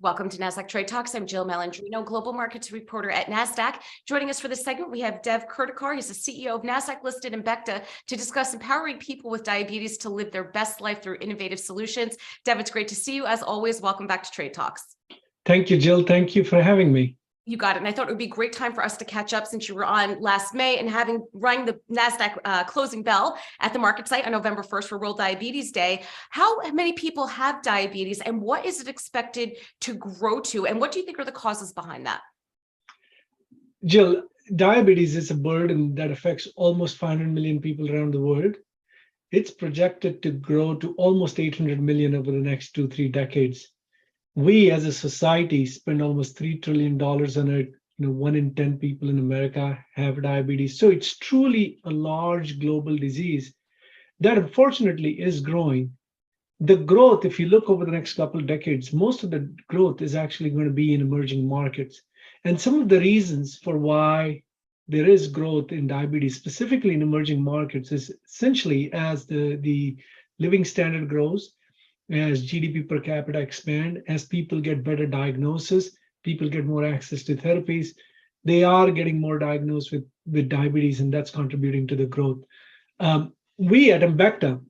Welcome to Nasdaq Trade Talks. I'm Jill Malandrino, global markets reporter at Nasdaq. Joining us for this segment, we have Devdatt Kurikar. He's the CEO of Nasdaq-listed embecta to discuss empowering people with diabetes to live their best life through innovative solutions. Dev, it's great to see you. As always, welcome back to Trade Talks. Thank you, Jill. Thank you for having me. You got it. And I thought it would be a great time for us to catch up since you were on last May and having rang the Nasdaq closing bell at the market site on November 1st for World Diabetes Day. How many people have diabetes and what is it expected to grow to? And what do you think are the causes behind that? Jill, diabetes is a burden that affects almost 500 million people around the world. It's projected to grow to almost 800 million over the next 2-3 decades. We as a society spend almost $3 trillion on it. 1 in 10 people in America have diabetes. So it's truly a large global disease that unfortunately is growing. The growth, if you look over the next couple of decades, most of the growth is actually going to be in emerging markets. And some of the reasons for why there is growth in diabetes, specifically in emerging markets, is essentially as the living standard grows, as GDP per capita expand, as people get better diagnosis, people get more access to therapies, they are getting more diagnosed with diabetes, and that's contributing to the growth. We at embecta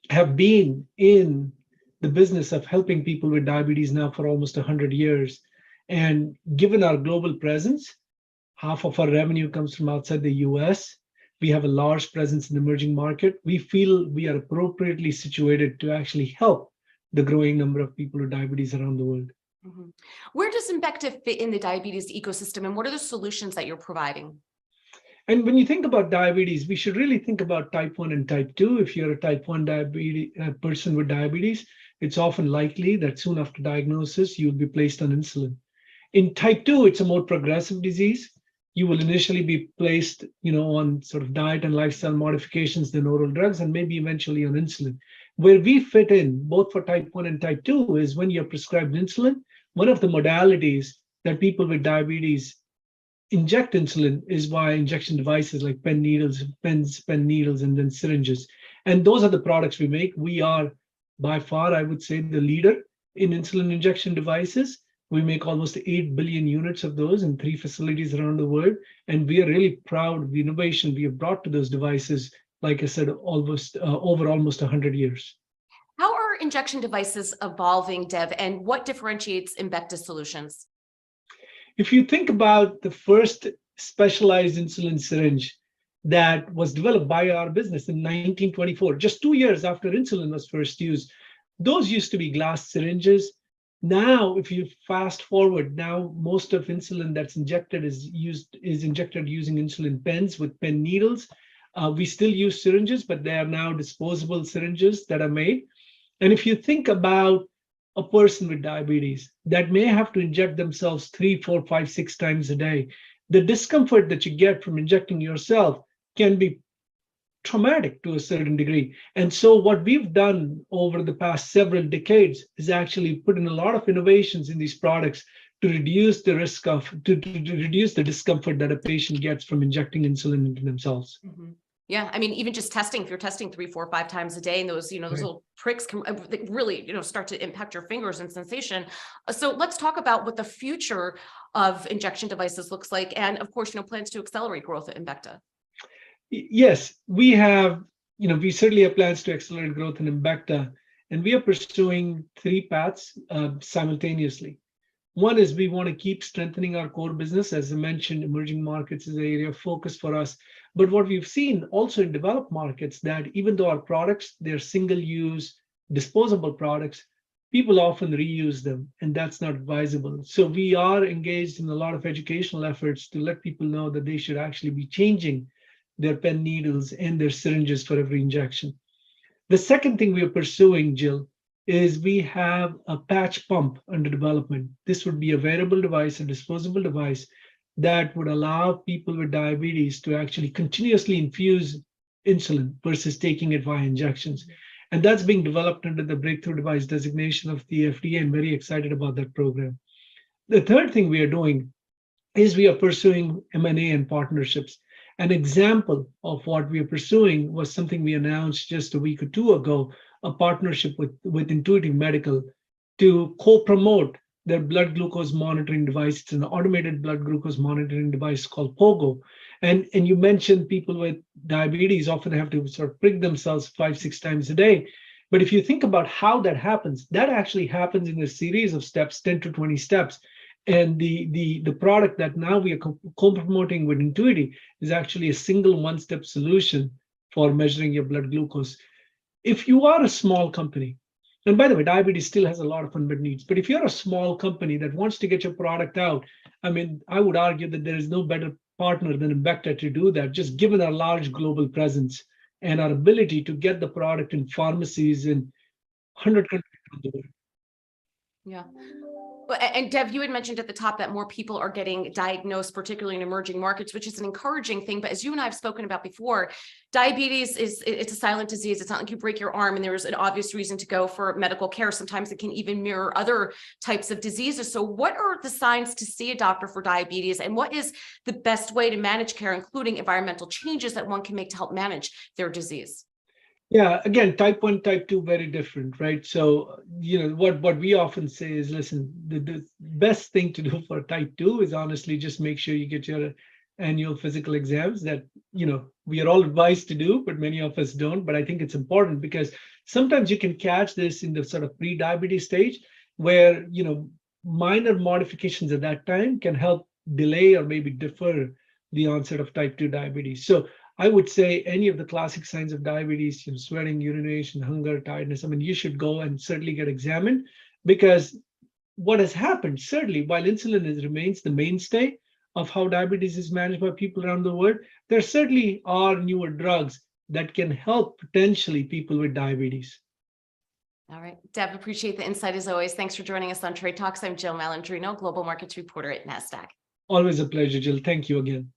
have been in the business of helping people with diabetes now for almost 100 years. And given our global presence, half of our revenue comes from outside the US. We have a large presence in the emerging market. We feel we are appropriately situated to actually help the growing number of people with diabetes around the world. Mm-hmm. Where does embecta fit in the diabetes ecosystem, and what are the solutions that you're providing? And when you think about diabetes, we should really think about type 1 and type 2. If you're a type 1 person with diabetes, it's often likely that soon after diagnosis, you'll be placed on insulin. In type 2, it's a more progressive disease. You will initially be placed, on sort of diet and lifestyle modifications, then oral drugs, and maybe eventually on insulin. Where we fit in, both for type 1 and type 2, is when you're prescribed insulin. One of the modalities that people with diabetes inject insulin is via injection devices like pen needles, pen needles, and then syringes. And those are the products we make. We are, by far, I would say, the leader in insulin injection devices. We make almost 8 billion units of those in 3 facilities around the world. And we are really proud of the innovation we have brought to those devices, like I said, over almost 100 years. How are injection devices evolving, Dev, and what differentiates embecta solutions? If you think about the first specialized insulin syringe that was developed by our business in 1924, just 2 years after insulin was first used, those used to be glass syringes. Now, if you fast forward, now most of insulin that's injected is injected using insulin pens with pen needles. We still use syringes, but they are now disposable syringes that are made. And if you think about a person with diabetes that may have to inject themselves 3, 4, 5, 6 times a day, the discomfort that you get from injecting yourself can be traumatic to a certain degree. And so what we've done over the past several decades is actually put in a lot of innovations in these products to reduce the risk of, to reduce the discomfort that a patient gets from injecting insulin into themselves. Mm-hmm. Yeah, I mean, even just testing, if you're testing 3, 4, 5 times a day, and those, those Right. little pricks can really, start to impact your fingers and sensation. So let's talk about what the future of injection devices looks like, and of course, plans to accelerate growth at embecta. Yes, we have, we certainly have plans to accelerate growth in embecta, and we are pursuing 3 paths simultaneously. One is we want to keep strengthening our core business. As I mentioned, emerging markets is an area of focus for us. But what we've seen also in developed markets, that even though our products, they're single-use, disposable products, people often reuse them, and that's not advisable. So we are engaged in a lot of educational efforts to let people know that they should actually be changing their pen needles and their syringes for every injection. The second thing we are pursuing, Jill, is we have a patch pump under development. This would be a wearable device, a disposable device that would allow people with diabetes to actually continuously infuse insulin versus taking it via injections. And that's being developed under the breakthrough device designation of the FDA. I'm very excited about that program. The third thing we are doing is we are pursuing M&A and partnerships. An example of what we are pursuing was something we announced just a week or two ago, a partnership with Intuitive Medical to co-promote their blood glucose monitoring device. It's an automated blood glucose monitoring device called Pogo. And you mentioned people with diabetes often have to sort of prick themselves 5-6 times a day. But if you think about how that happens, that actually happens in a series of steps, 10 to 20 steps. And the product that now we are co-promoting with Intuity is actually a single one-step solution for measuring your blood glucose. If you are a small company, and by the way, diabetes still has a lot of unmet needs, but if you're a small company that wants to get your product out, I mean, I would argue that there is no better partner than embecta to do that, just given our large global presence and our ability to get the product in pharmacies in 100 countries around the world. Yeah. And Dev, you had mentioned at the top that more people are getting diagnosed, particularly in emerging markets, which is an encouraging thing. But as you and I have spoken about before, diabetes it's a silent disease. It's not like you break your arm and there's an obvious reason to go for medical care. Sometimes it can even mirror other types of diseases. So what are the signs to see a doctor for diabetes, and what is the best way to manage care, including environmental changes that one can make to help manage their disease? Yeah, again, type 1, type 2, very different, right? So, what we often say is, listen, the best thing to do for type 2 is honestly just make sure you get your annual physical exams that, we are all advised to do, but many of us don't. But I think it's important because sometimes you can catch this in the sort of pre-diabetes stage where, minor modifications at that time can help delay or maybe defer the onset of type 2 diabetes. So I would say any of the classic signs of diabetes, sweating, urination, hunger, tiredness, I mean, you should go and certainly get examined, because what has happened, certainly, while insulin remains the mainstay of how diabetes is managed by people around the world, there certainly are newer drugs that can help potentially people with diabetes. All right, Deb, appreciate the insight as always. Thanks for joining us on Trade Talks. I'm Jill Malandrino, Global Markets Reporter at Nasdaq. Always a pleasure, Jill. Thank you again.